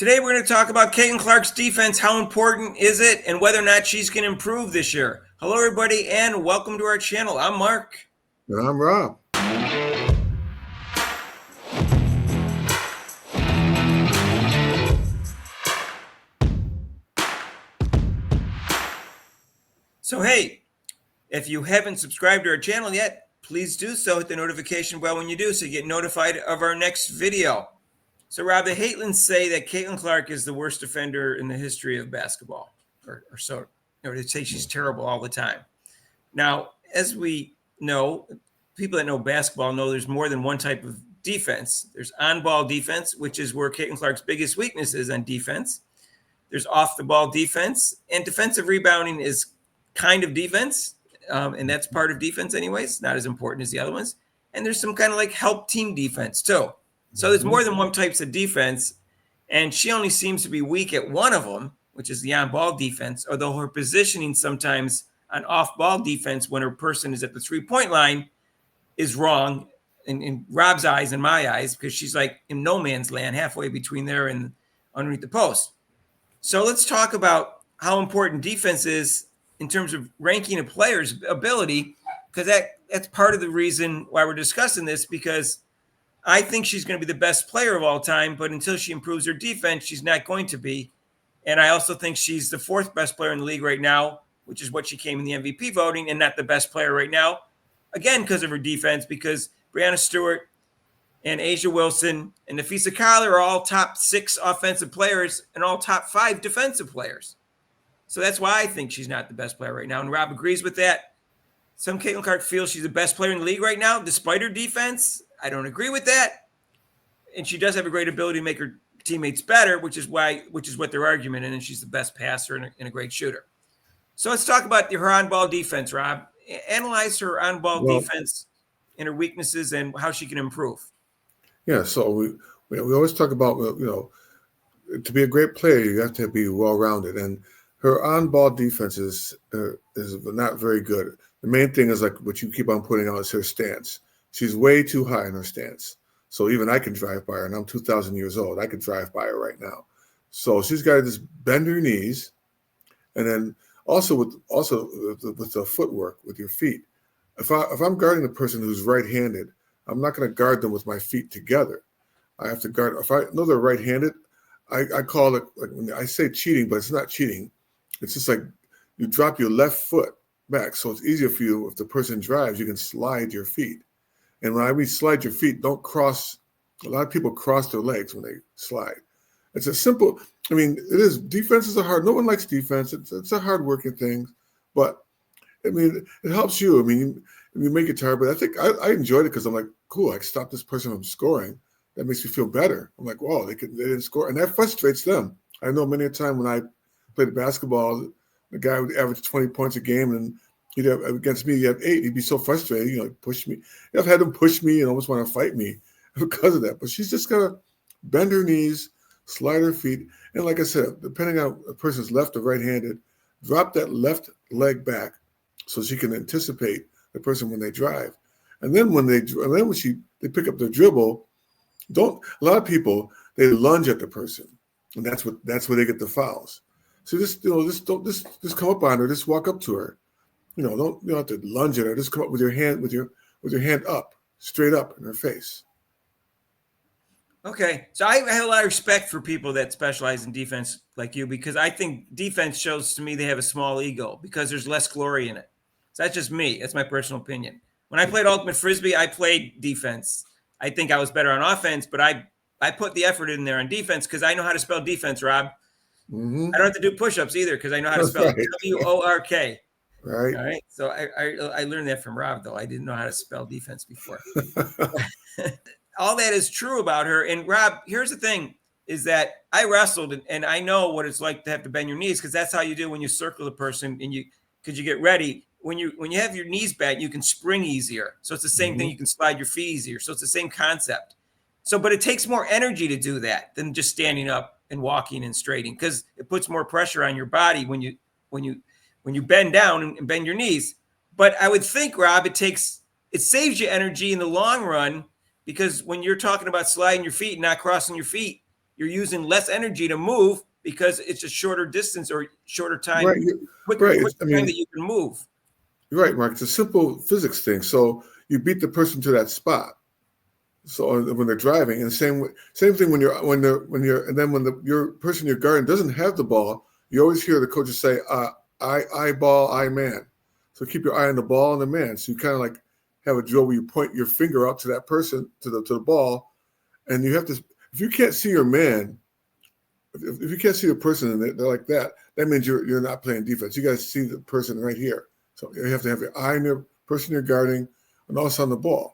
Today we're going to talk about Caitlin Clark's defense. How important is it, and whether or not she's going to improve this year? Hello, everybody, and welcome to our channel. I'm Mark. And I'm Rob. So, hey, if you haven't subscribed to our channel yet, please do so. Hit the notification bell when you do so you get notified of our next video. So, Rob, the Hatelins say that Caitlin Clark is the worst defender in the history of basketball, or so. Or they say she's terrible all the time. Now, as we know, people that know basketball know there's more than one type of defense. There's on-ball defense, which is where Caitlin Clark's biggest weakness is on defense. There's off-the-ball defense, and defensive rebounding is kind of defense, and that's part of defense anyways, not as important as the other ones. And there's some kind of like help team defense too. So there's more than one types of defense, and she only seems to be weak at one of them, which is the on-ball defense, although her positioning sometimes on off-ball defense when her person is at the three-point line is wrong in Rob's eyes and my eyes, because she's like in no man's land halfway between there and underneath the post. So let's talk about how important defense is in terms of ranking a player's ability, because that's part of the reason why we're discussing this, because I think she's going to be the best player of all time, but until she improves her defense, she's not going to be. And I also think she's the fourth best player in the league right now, which is what she came in the MVP voting, and not the best player right now, again, because of her defense, because Breanna Stewart and A'ja Wilson and Napheesa Collier are all top 6 offensive players and all top 5 defensive players. So that's why I think she's not the best player right now. And Rob agrees with that. Some Caitlin Clark feels she's the best player in the league right now, despite her defense. I don't agree with that. And she does have a great ability to make her teammates better, which is what their argument is. And she's the best passer and a great shooter. So let's talk about her on-ball defense, Rob. Analyze her on-ball defense and her weaknesses and how she can improve. Yeah, so we always talk about, to be a great player, you have to be well-rounded. And her on-ball defense is not very good. The main thing is like what you keep on putting out is her stance. She's way too high in her stance. So even I can drive by her, and I'm 2,000 years old. I could drive by her right now. So she's got to just bend her knees, and then also with the footwork with your feet. If I'm guarding a person who's right-handed, I'm not going to guard them with my feet together. I have to guard. If I know they're right-handed, I call it, like, when I say cheating, but it's not cheating. It's just like you drop your left foot back, so it's easier for you. If the person drives, you can slide your feet. And when I mean slide your feet, don't cross. A lot of people cross their legs when they slide. It's a simple. I mean, it is. Defense is a hard. No one likes defense. It's a hard working thing, but I mean, it helps you. I mean, you make it tired, but I think I enjoyed it because I'm like, cool. I can stop this person from scoring. That makes me feel better. I'm like, wow, they didn't score, and that frustrates them. I know many a time when I played basketball, the guy would average 20 points a game, and he'd have, against me, he'd have 8. He'd be so frustrated, push me. I've had him push me and almost want to fight me because of that. But she's just gonna bend her knees, slide her feet, and like I said, depending on a person's left or right-handed, drop that left leg back so she can anticipate the person when they drive. And then when they pick up their dribble, a lot of people, they lunge at the person, and that's where they get the fouls. So just come up on her, just walk up to her. You don't have to lunge at her. Just come up with your hand up, straight up in her face. Okay, so I have a lot of respect for people that specialize in defense like you, because I think defense shows to me they have a small ego because there's less glory in it. So that's just me. That's my personal opinion. When I played Ultimate Frisbee, I played defense. I think I was better on offense, but I put the effort in there on defense because I know how to spell defense, Rob. Mm-hmm. I don't have to do push-ups either because I know how to spell WORK. Right. All right. So I learned that from Rob, though. I didn't know how to spell defense before. All that is true about her. And Rob, here's the thing, is that I wrestled and I know what it's like to have to bend your knees, because that's how you do when you circle a person and because you get ready. When you have your knees bent, you can spring easier. So it's the same thing. You can slide your feet easier. So it's the same concept. So, but it takes more energy to do that than just standing up and walking and straightening, because it puts more pressure on your body when you bend down and bend your knees. But I would think, Rob, it saves you energy in the long run, because when you're talking about sliding your feet and not crossing your feet, you're using less energy to move because it's a shorter distance or shorter time, Right. quicker Right. time that you can move. You're right, Mark. It's a simple physics thing. So you beat the person to that spot. So when they're driving, and same thing when you're and then when your person you're guarding doesn't have the ball, you always hear the coaches say, "I ball, I man." So keep your eye on the ball and the man. So you kind of like have a drill where you point your finger out to that person to the ball, and you have to. If you can't see your man, if you can't see the person and they're like that, that means you're not playing defense. You got to see the person right here. So you have to have your eye on your person you're guarding, and also on the ball.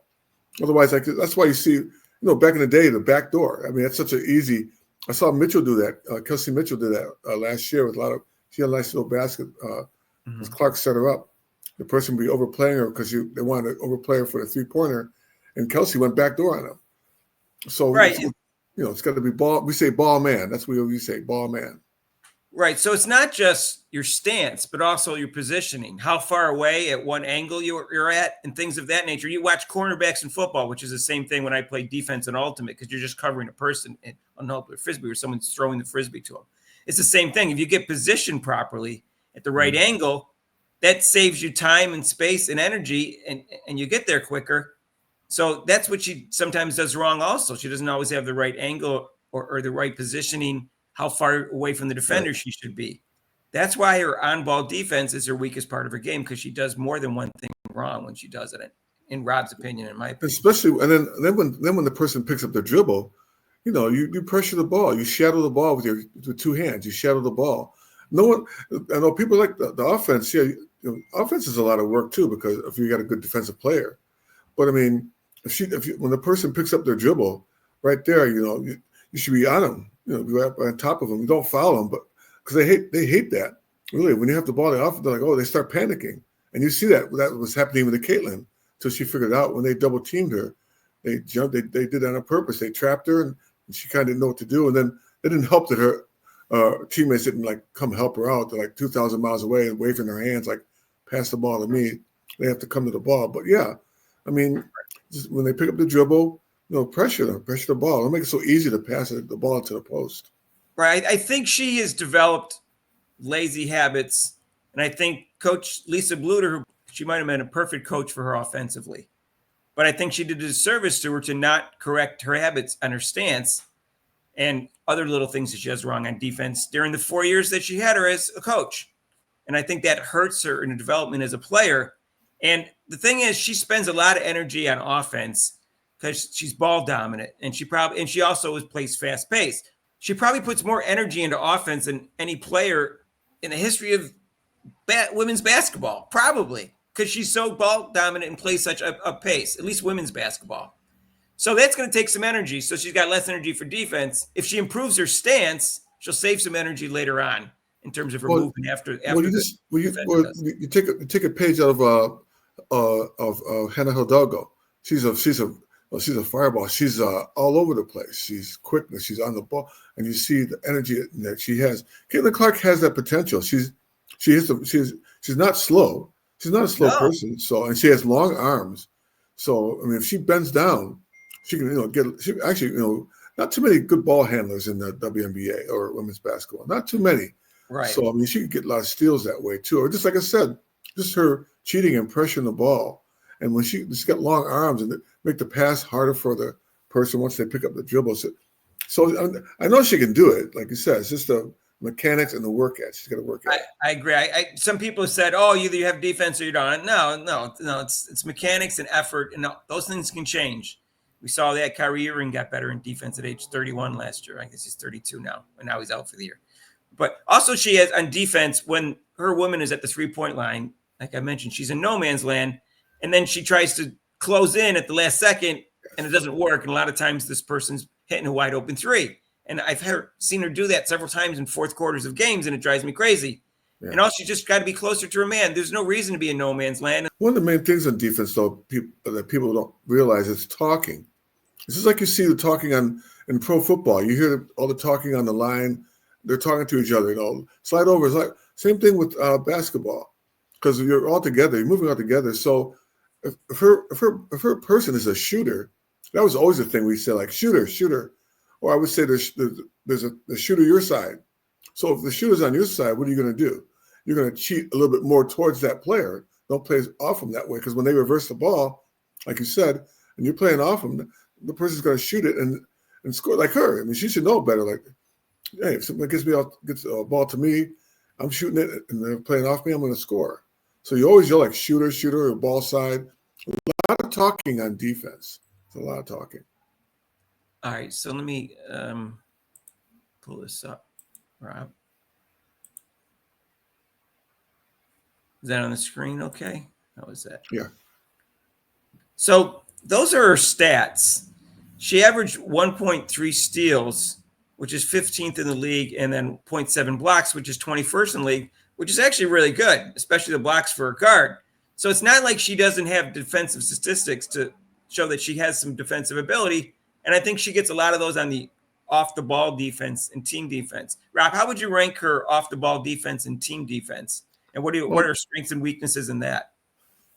Otherwise, like that's why you see, back in the day, the back door. I mean, that's such an easy. I saw Mitchell do that. Kelsey Mitchell did that last year with a lot of. She had a nice little basket. As Clark set her up, the person would be overplaying her because they wanted to overplay her for the 3-pointer, and Kelsey went back door on him. So right, it's got to be ball. We say ball man. That's what we say, ball man. Right. So it's not just your stance, but also your positioning, how far away at one angle you're at, and things of that nature. You watch cornerbacks in football, which is the same thing when I play defense in Ultimate, because you're just covering a person on the frisbee or someone's throwing the frisbee to them. It's the same thing. If you get positioned properly at the right angle, that saves you time and space and energy, and you get there quicker. So that's what she sometimes does wrong also. She doesn't always have the right angle or the right positioning, how far away from the defender she should be. That's why her on-ball defense is her weakest part of her game, because she does more than one thing wrong when she does it, in Rob's opinion, in my opinion. Especially, and then when the person picks up the dribble, you pressure the ball. You shadow the ball with 2 hands. You shadow the ball. No one, I know people like the offense. Yeah, offense is a lot of work too, because if you got a good defensive player. But I mean, when the person picks up their dribble, right there, you should be on them. Be on top of them. You don't foul them, but because they hate that. Really, when you have the ball, they're like, they start panicking, and you see that was happening with Caitlin until she figured out when they double teamed her, they jumped. They did that on purpose. They trapped her, and she kind of didn't know what to do. And then it didn't help that her teammates didn't like come help her out. They're like 2,000 miles away and waving their hands like, pass the ball to me. They have to come to the ball. But yeah, I mean, just when they pick up the dribble, pressure the ball. Don't make it so easy to pass the ball to the post. Right. I think she has developed lazy habits, and I think Coach Lisa Bluter, she might have been a perfect coach for her offensively, but I think she did a disservice to her to not correct her habits on her stance and other little things that she does wrong on defense during the 4 years that she had her as a coach. And I think that hurts her in her development as a player. And the thing is, she spends a lot of energy on offense because she's ball dominant, and she also plays fast pace. She probably puts more energy into offense than any player in the history of women's basketball, probably, because she's so ball dominant and plays such a pace, at least women's basketball. So that's going to take some energy. So she's got less energy for defense. If she improves her stance, she'll save some energy later on in terms of her movement after. You take a page out of Hannah Hidalgo. She's a fireball. She's all over the place. She's quick. She's on the ball, and you see the energy that she has. Caitlin Clark has that potential. She's not slow. She's not a slow person. So, and she has long arms. So, I mean, if she bends down, she can not too many good ball handlers in the WNBA or women's basketball. Not too many. Right. So, I mean, she could get a lot of steals that way too. Or just like I said, just her cheating and pressuring the ball. And when she's got long arms and make the pass harder for the person once they pick up the dribble. So I know she can do it. Like you said, it's just the mechanics and the work at. She's got to work at. I agree. Some people have said, either you have defense or you don't. No. It's mechanics and effort, and those things can change. We saw that Kyrie Irving got better in defense at age 31 last year. I guess he's 32 now, and now he's out for the year. But also she has on defense, when her woman is at the 3-point line, like I mentioned, she's in no man's land. And then she tries to close in at the last second, and it doesn't work. And a lot of times this person's hitting a wide open 3. And I've seen her do that several times in fourth quarters of games, and it drives me crazy. Yeah. And also, you just got to be closer to her man. There's no reason to be in no man's land. One of the main things on defense, though, that people don't realize is talking. This is like you see the talking in pro football. You hear all the talking on the line. They're talking to each other. Slide over. It's like same thing with basketball, because you're all together. You're moving all together. So if her person is a shooter, that was always the thing we said, like shooter. or I would say there's the shooter your side. So if the shooter's on your side, what are you going to do? You're going to cheat a little bit more towards that player. Don't play off them that way, because when they reverse the ball, like you said, and you're playing off them, the person's going to shoot it and score like her. I mean, she should know better. Like, hey, if someone gets a ball to me, I'm shooting it, and they're playing off me, I'm going to score. So you always yell like shooter, or ball side. A lot of talking on defense. It's a lot of talking. All right, so let me pull this up, Rob. Is that on the screen okay? How was that? Yeah. So those are her stats. She averaged 1.3 steals, which is 15th in the league, and then 0.7 blocks, which is 21st in the league, which is actually really good, especially the blocks for a guard. So it's not like she doesn't have defensive statistics to show that she has some defensive ability. And I think she gets a lot of those on the off-the-ball defense and team defense. Rob, how would you rank her off-the-ball defense and team defense? And what are her strengths and weaknesses in that?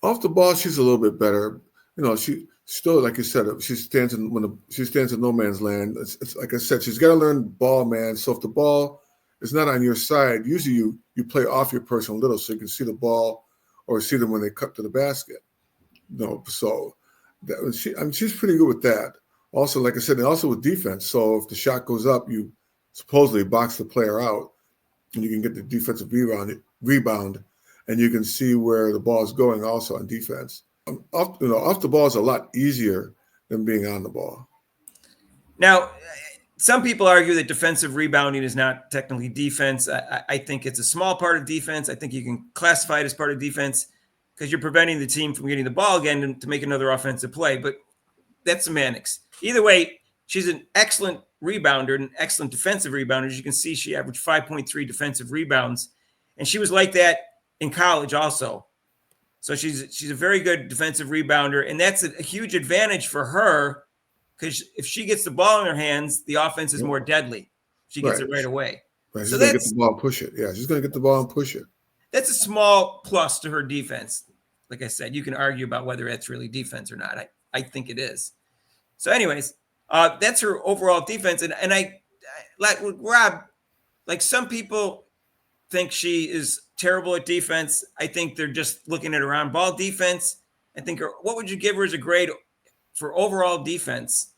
Off the ball, she's a little bit better. You know, she still, like you said, she stands in no man's land. It's like I said, she's got to learn ball man. So if the ball is not on your side, usually you play off your person a little so you can see the ball or see them when they cut to the basket. No, so she's pretty good with that. Also, like I said, and also with defense. So if the shot goes up, you supposedly box the player out, and you can get the defensive rebound, and you can see where the ball is going also on defense. Off the ball is a lot easier than being on the ball. Now, some people argue that defensive rebounding is not technically defense. I think it's a small part of defense. I think you can classify it as part of defense because you're preventing the team from getting the ball again to make another offensive play. But that's semantics. Either way, she's an excellent rebounder, an excellent defensive rebounder. As you can see, she averaged 5.3 defensive rebounds, and she was like that in college also. So she's a very good defensive rebounder, and that's a huge advantage for her because if she gets the ball in her hands, the offense is more deadly. She gets it right away. Right. She's going to get the ball and push it. Yeah, she's going to get the ball and push it. That's a small plus to her defense. Like I said, you can argue about whether that's really defense or not. I think it is. So anyways, that's her overall defense. And I like Rob, like some people think she is terrible at defense. I think they're just looking at her on ball defense. I think what would you give her as a grade for overall defense?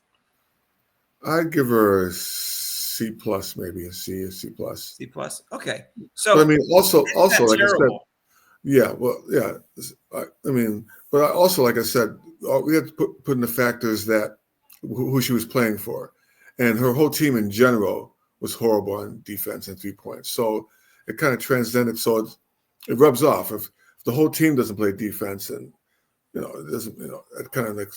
I'd give her a C plus, maybe a C plus. C plus. Okay. So but I mean, also like terrible. I said, yeah. Well, yeah. I mean, but also like I said, we had to put in the factors that who she was playing for, and her whole team in general was horrible on defense and 3 points. So it kind of transcended. So it rubs off if the whole team doesn't play defense, and it doesn't. It kind of like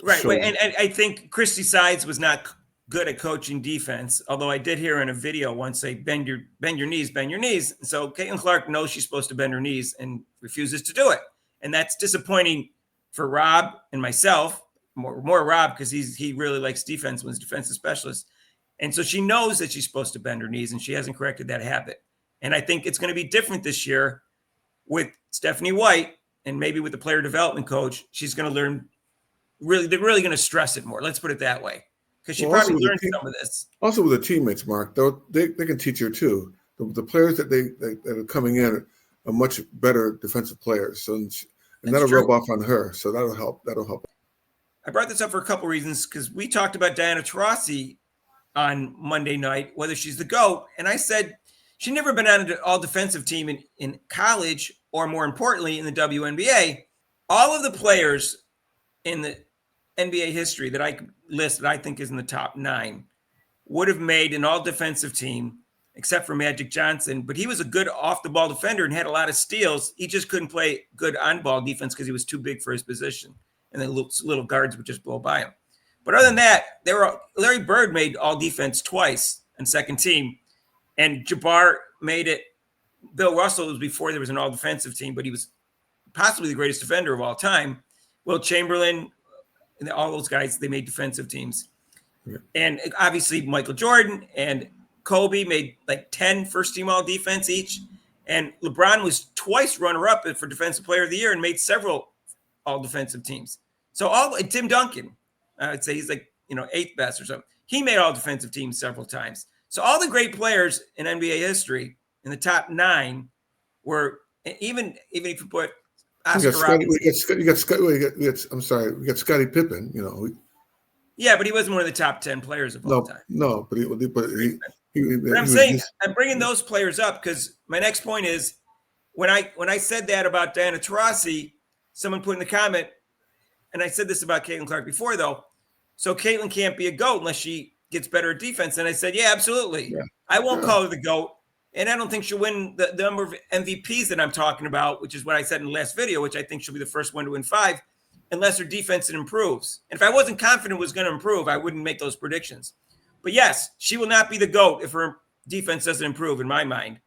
right. And I think Christy Sides was not good at coaching defense. Although I did hear in a video once say bend your knees, bend your knees. So Caitlin Clark knows she's supposed to bend her knees and refuses to do it, and that's disappointing for Rob and myself. More Rob because he really likes defense when he's a defensive specialist. And so she knows that she's supposed to bend her knees, and she hasn't corrected that habit. And I think it's going to be different this year with Stephanie White and maybe with the player development coach. She's going to learn they're really going to stress it more. Let's put it that way. Because she probably learned some of this. Also with the teammates, Mark, they can teach her too. The players that that are coming in are much better defensive players. So and that'll rub off on her. So that'll help. I brought this up for a couple reasons because we talked about Diana Taurasi on Monday night, whether she's the GOAT. And I said she'd never been on an all-defensive team in college or, more importantly, in the WNBA. All of the players in the NBA history that I list that I think is in the top 9 would have made an all-defensive team except for Magic Johnson. But he was a good off-the-ball defender and had a lot of steals. He just couldn't play good on-ball defense because he was too big for his position. And then little guards would just blow by him. But other than that, Larry Bird made all defense twice in second team. And Jabbar made it. Bill Russell was before there was an all defensive team, but he was possibly the greatest defender of all time. Will Chamberlain and all those guys, they made defensive teams. Yeah. And obviously Michael Jordan and Kobe made like 10 first team all defense each. And LeBron was twice runner up for defensive player of the year and made several all defensive teams. So Tim Duncan, I'd say he's like, 8th best or something. He made all defensive teams several times. So all the great players in NBA history in the top 9 were, even if you put Oscar Robertson. I'm sorry, we got Scottie Pippen. You know. Yeah, but he wasn't one of the top 10 players of all time. No, but I'm saying I'm bringing those players up because my next point is when I said that about Diana Taurasi, someone put in the comment, and I said this about Caitlin Clark before though. So Caitlin can't be a GOAT unless she gets better at defense. And I said, yeah, absolutely. Yeah. I won't call her the GOAT. And I don't think she'll win the number of MVPs that I'm talking about, which is what I said in the last video, which I think she'll be the first one to win 5, unless her defense improves. And if I wasn't confident it was going to improve, I wouldn't make those predictions. But yes, she will not be the GOAT if her defense doesn't improve, in my mind.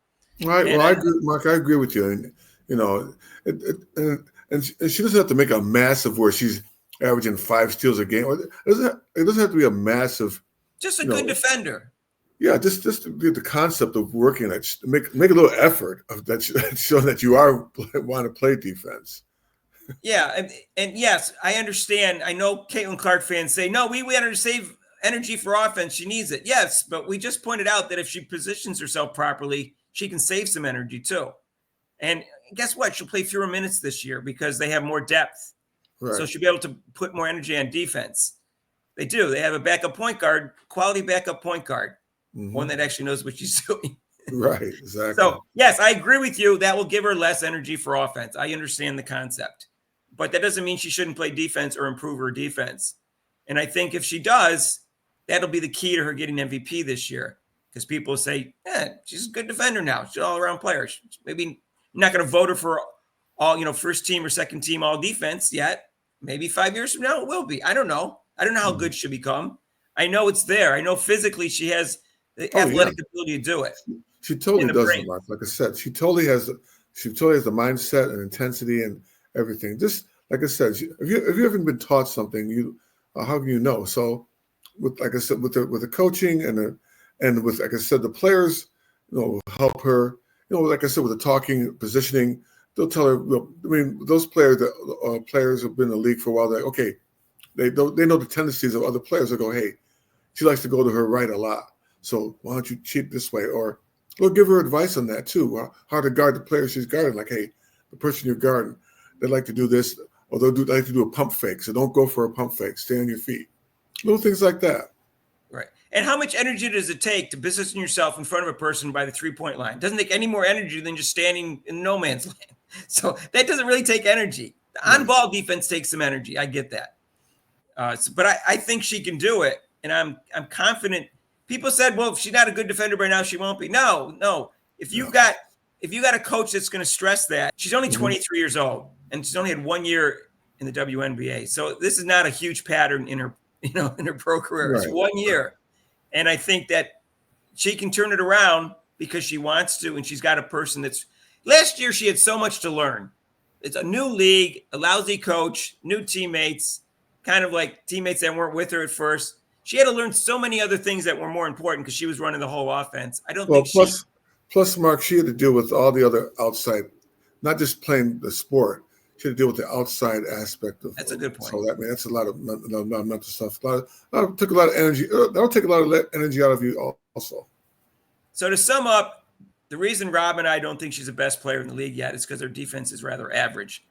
Right. Well, I agree, Mark. I agree with you. And you know, and she doesn't have to make a massive where she's averaging 5 steals a game. It doesn't have to be a massive. Just a good defender. Yeah, just to get the concept of working at make a little effort of that, so that you want to play defense. Yeah, and yes, I understand. I know Caitlin Clark fans say, no, we want her to save energy for offense. She needs it. Yes, but we just pointed out that if she positions herself properly, she can save some energy too. And guess what? She'll play fewer minutes this year because they have more depth. Right. So she'll be able to put more energy on defense. They do. They have a backup point guard, quality backup point guard, one that actually knows what she's doing. Right, exactly. So, yes, I agree with you. That will give her less energy for offense. I understand the concept. But that doesn't mean she shouldn't play defense or improve her defense. And I think if she does, that'll be the key to her getting MVP this year. Because people say, she's a good defender now. She's an all-around player. Maybe not going to vote her for all, first team or second team all defense yet. Maybe 5 years from now it will be. I don't know. I don't know how good she'll become. I know it's there. I know physically she has the athletic ability to do it. She totally does, Mark. Like I said, she totally has the mindset and intensity and everything. Just like I said, if you haven't been taught something, how can you know? So, with like I said, with the coaching and with like I said, the players, help her. Like I said, with the talking, positioning, they'll tell her. Those players have been in the league for a while. They know the tendencies of other players. They go, hey, she likes to go to her right a lot. So why don't you cheat this way? Or we'll give her advice on that too. How to guard the player she's guarding. Like, hey, the person you're guarding, they like to do this, or they like to do a pump fake. So don't go for a pump fake. Stay on your feet. Little things like that. Right. And how much energy does it take to position yourself in front of a person by the 3-point line? It doesn't take any more energy than just standing in no man's land. So that doesn't really take energy. The on-ball defense takes some energy. I get that. But I think she can do it. And I'm confident. People said, well, if she's not a good defender by now, she won't be. No. If you got a coach that's going to stress that, she's only 23 years old, and she's only had 1 year in the WNBA. So this is not a huge pattern in her, in her pro career. Right. It's 1 year. And I think that she can turn it around because she wants to, and she's got a person that's – last year she had so much to learn. It's a new league, a lousy coach, new teammates, kind of like teammates that weren't with her at first. She had to learn so many other things that were more important because she was running the whole offense. I don't think plus, Mark, she had to deal with all the other outside, not just playing the sport. She had to deal with the outside aspect of. That's a good point. So that's a lot of mental stuff. Took a lot of energy. That'll take a lot of energy out of you also. So to sum up, the reason Rob and I don't think she's the best player in the league yet is because her defense is rather average,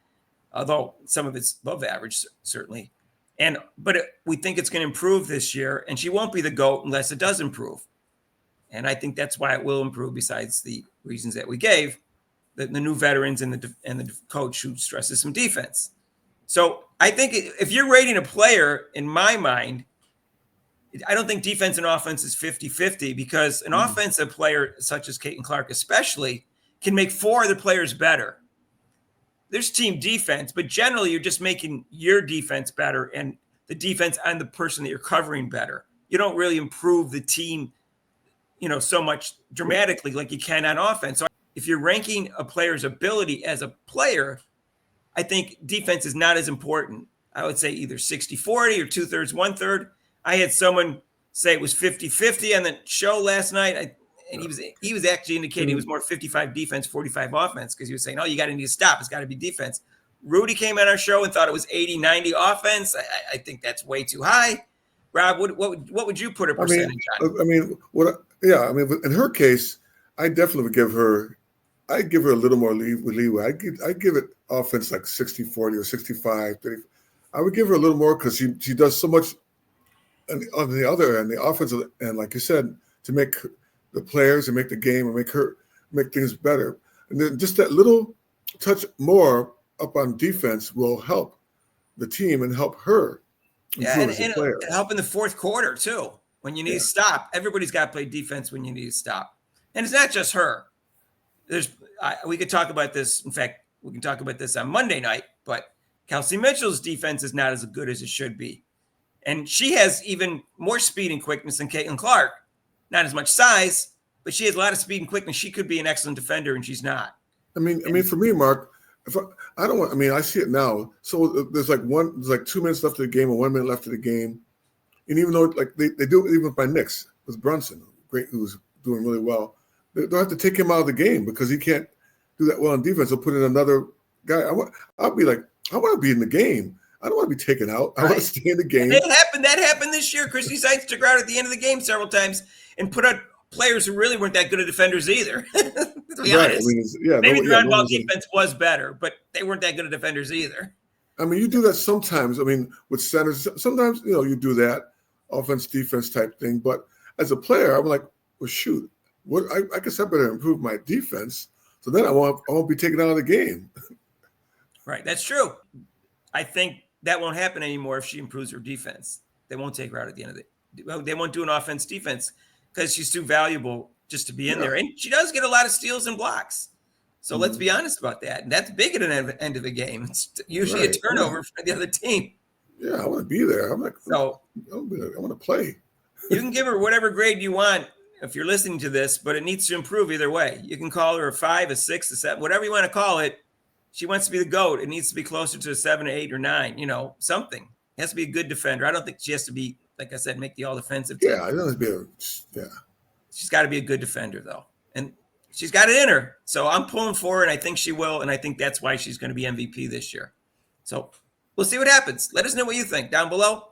although some of it's above average certainly. But we think it's going to improve this year, and she won't be the GOAT unless it does improve. And I think that's why it will improve. Besides the reasons that we gave, the new veterans and the coach who stresses some defense. So I think if you're rating a player, in my mind, I don't think defense and offense is 50-50 because an offensive player such as Caitlin Clark especially can make 4 other players better. There's team defense, but generally you're just making your defense better and the defense and the person that you're covering better. You don't really improve the team, so much dramatically like you can on offense. So if you're ranking a player's ability as a player, I think defense is not as important. I would say either 60-40 or 2/3, 1/3. I had someone say it was 50-50 on the show last night. And he was actually indicating it was more 55 defense, 45 offense because he was saying, you got to need to stop. It's got to be defense. Rudy came on our show and thought it was 80-90 offense. I think that's way too high. Rob, what would you put a percentage on? I mean, yeah, I mean, in her case, I definitely would give her. I'd give her a little more leeway. I give it offense like 60-40 or 65-30. I would give her a little more because she does so much on the other end, the offensive end, like you said, to make the players and make the game and make things better. And then just that little touch more up on defense will help the team and help her improve as a player. Help in the fourth quarter too. When you need to stop, everybody's got to play defense when you need to stop. And it's not just her. We could talk about this. In fact, we can talk about this on Monday night, but Kelsey Mitchell's defense is not as good as it should be. And she has even more speed and quickness than Caitlin Clark. Not as much size, but she has a lot of speed and quickness. She could be an excellent defender, and she's not. I mean, for me, Mark, I see it now. So there's like 2 minutes left of the game and 1 minute left of the game. And even though like they do it even by Knicks with Brunson, who's doing really well, they'll have to take him out of the game because he can't do that well on defense. They'll put in another guy. I'll be like, I want to be in the game. I don't want to be taken out. I want to stay in the game. That happened this year. Christy Sykes took her out at the end of the game several times and put out players who really weren't that good at defenders either. To be honest. Maybe the on-ball defense was better, but they weren't that good at defenders either. I mean, you do that sometimes. I mean, with centers, sometimes, you do that offense, defense type thing. But as a player, I'm like, well, shoot, I guess I better improve my defense. So then I won't be taken out of the game. Right. That's true. I think that won't happen anymore if she improves her defense. They won't take her out at the end of it. They won't do an offense defense because she's too valuable just to be in there. And she does get a lot of steals and blocks. So let's be honest about that. And that's big at an end of a game. It's usually a turnover for the other team. Yeah, I want to be there. I'm like, so I want to play. You can give her whatever grade you want if you're listening to this, but it needs to improve either way. You can call her a 5, a 6, a 7, whatever you want to call it. She wants to be the GOAT. It needs to be closer to a 7, or 8, or 9. Something. It has to be a good defender. I don't think she has to be, like I said, make the all-defensive team. Yeah, it doesn't be She's got to be a good defender, though. And she's got it in her. So I'm pulling for her, and I think she will, and I think that's why she's going to be MVP this year. So we'll see what happens. Let us know what you think down below.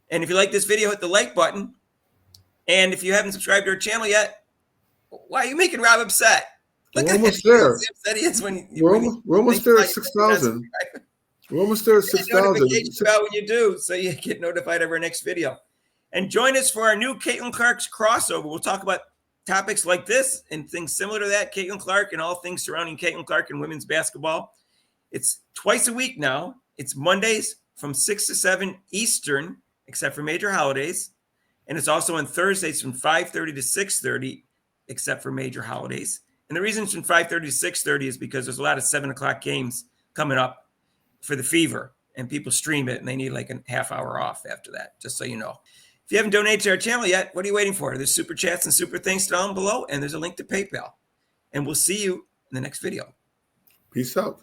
And if you like this video, hit the like button. And if you haven't subscribed to our channel yet, why are you making Rob upset? Look at almost there. We're almost there at 6,000. We're almost there at 6,000. Notifications about when you do, so you get notified of our next video. And join us for our new Caitlin Clark's crossover. We'll talk about topics like this and things similar to that, Caitlin Clark, and all things surrounding Caitlin Clark and women's basketball. It's twice a week now. It's Mondays from 6 to 7 Eastern, except for major holidays. And it's also on Thursdays from 5:30 to 6:30, except for major holidays. And the reason it's from 5:30 to 6:30 is because there's a lot of 7 o'clock games coming up for the Fever, and people stream it, and they need like a half hour off after that, just so you know. If you haven't donated to our channel yet, what are you waiting for? There's super chats and super things down below, and there's a link to PayPal. And we'll see you in the next video. Peace out.